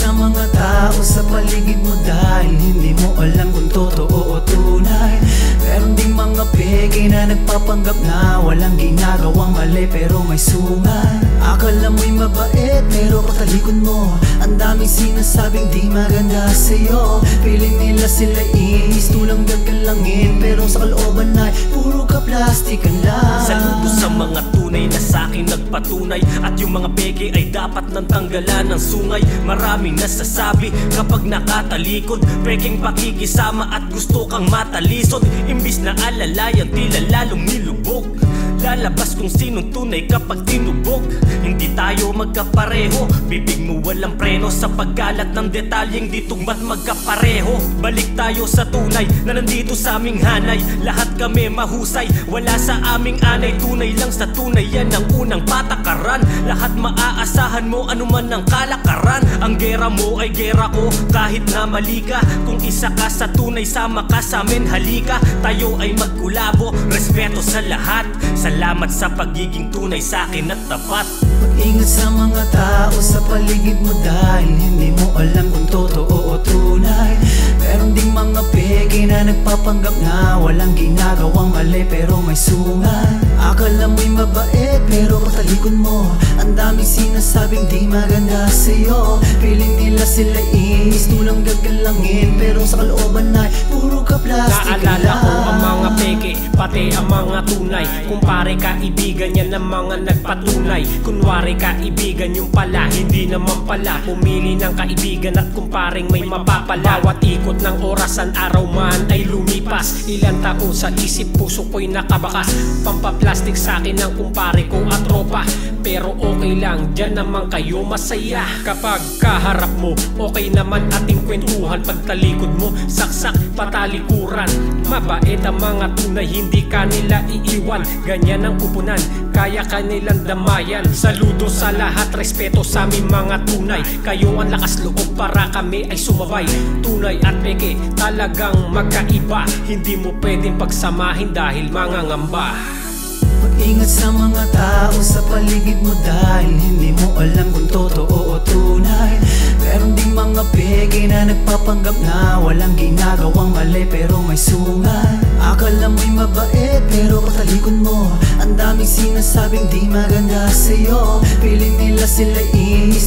sa mga tao sa paligid mo dahil hindi mo alam kung totoo o tunay. Meron ding mga peke na nagpapanggap na walang ginagawang mali pero may sungal. Akala mo'y mabait pero patalikod mo ang daming sinasabing di maganda sa'yo. Piling nila sila tulang gagalangin pero sa kalooban ay puro ka plastikan lang. Saludo sa mga tunay na sa'kin nagpatunay, at yung mga peke ay dapat nang tanggalan ng sungay. Maraming nasasabi kapag nakatalikod, peking pakikisama at gusto kang matalisod. Imbis na alalayan tila lalong nilubog, lalabas kung sinong tunay kapag tinubog. Hindi tayo magkapareho, bibig mo walang preno sa paggalat ng detalyeng di tugma't magkapareho. Balik tayo sa tunay na nandito sa aming hanay. Lahat kami mahusay, wala sa aming anay. Tunay lang sa tunay, yan ang unang patakaran. Lahat maaasahan mo, anuman ang kalakaran. Ang gera mo ay gera ko, kahit na mali ka. Kung isa ka sa tunay, sama ka sa amin, halika. Tayo ay magkulabo, respeto sa lahat. Salamat sa pagiging tunay sa akin at tapat. Mag-ingat sa mga tao sa paligid mo dahil hindi mo alam kung totoo o tunay. Meron ding mga peke na nagpapanggap na walang ginagawang mali pero may sungal. Akala mo'y mabait pero patalikod mo ang daming sinasabing di maganda sa'yo. Piling nila sila tulang gagalangin pero sa kalooban ay puro ka plastic. Naalala ko ang mga peke, pati ang mga tunay. Kumpare kaibigan yan ng mga nagpatunay. Kunwari kaibigan yung pala, hindi naman pala. Pumili ng kaibigan at kumparing may mapapala. Bawat ikot ng orasan, araw man ay lumipas. Ilang taon sa isip, puso ko'y nakabakas. Pampaplastic sa'kin ng kumpare ko at tropa. Pero okay lang, dyan naman kayo masaya. Kapag kaharap mo, okay naman ating kwentuhan. Pagtalikod mo, saksak patalikuran. Mabait ang mga tunay, hindi kanila iiwan. Ganyan ang kupunan, kaya kanilang damayan. Saludo sa lahat, respeto sa aming mga tunay. Kayo ang lakas loob para kami ay sumabay. Tunay at peke, talagang magkaiba. Hindi mo pwedeng pagsamahin dahil mga ngamba. Mag-ingat sa mga tao sa paligid mo dahil hindi mo alam kung totoo o tunay. Meron ding mga peke na nagpapanggap na walang ginagawang mali pero may sungal. Akala mo'y mabait pero patalikod mo ang daming sinasabing di maganda sa'yo. Piling nila sila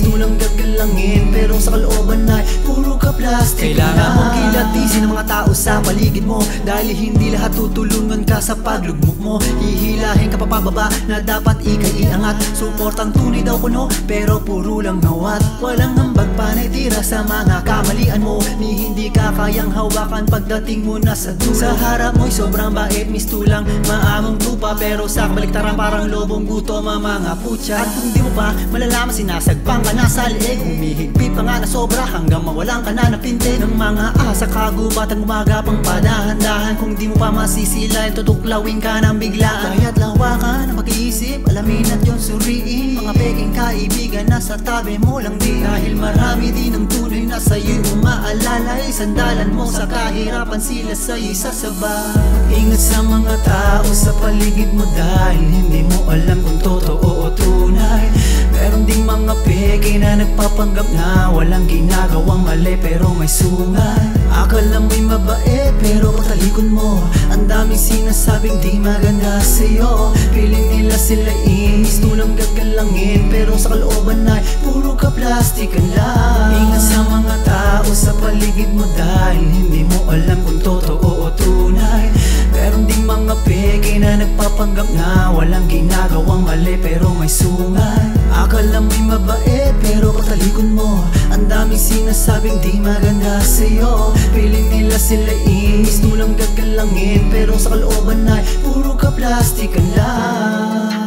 tulang gagalangin pero sa kalooban ay puro ka plastic. Kailangan mong kilatisin ang mga tao sa paligid mo dahil hindi lahat tutulungan ka sa paglugmok mo. Hihilahin ka papababa na dapat ikay iangat. Suportang tunay daw kuno pero puro lang nawat. Walang hambag panay tira sa mga kamalian mo, ni hindi ka kayang hawakan pagdating mo na sa dulo. Sa harap mo'y sobrang bait, mistulang maamong tupa pero sa kabaliktaran parang lobong gutom ang mga putya. At kung di mo pa malalaman, sinasagpang ka na sa leeg. Humihigpit pa nga na sobra hanggang mawalan ka na napinte ng mga asa kagubatang gumagapang padahan-dahan. Kung di mo pa masisilayan, tutuklawin ka ng biglaan. Kaya't lawakan ang pag-iisip, alamin at yung suriin. Mga peking kaibigan na sa tabi mo lang din, dahil marami din ang tunay na sa'yo'y umaalalay. Sandalan mo sa kahirapan, sila sa'yo'y sasabay. Ingat sa mga tao sa paligid mo dahil hindi mo alam kung totoo o tunay. Meron ding mga peke na nagpapanggap na walang ginagawang mali pero may sungal. Akala mo'y mabait pero patalikod mo ang daming sinasabing di maganda sa'yo. Piling nila sila tulang gagalangin pero sa kalooban ay puro ka plastikan lang. Ingat sa mga tao sa paligid mo dahil hindi mo alam kung totoo o tunay. Meron ding mga peke na nagpapanggap na walang ginagawang mali pero may sungal. Akala mo'y mabait pero patalikod mo ang daming sinasabing di maganda sa'yo. Piling nila sila tulang gagalangin pero sa kalooban ay puro ka plastikan lang.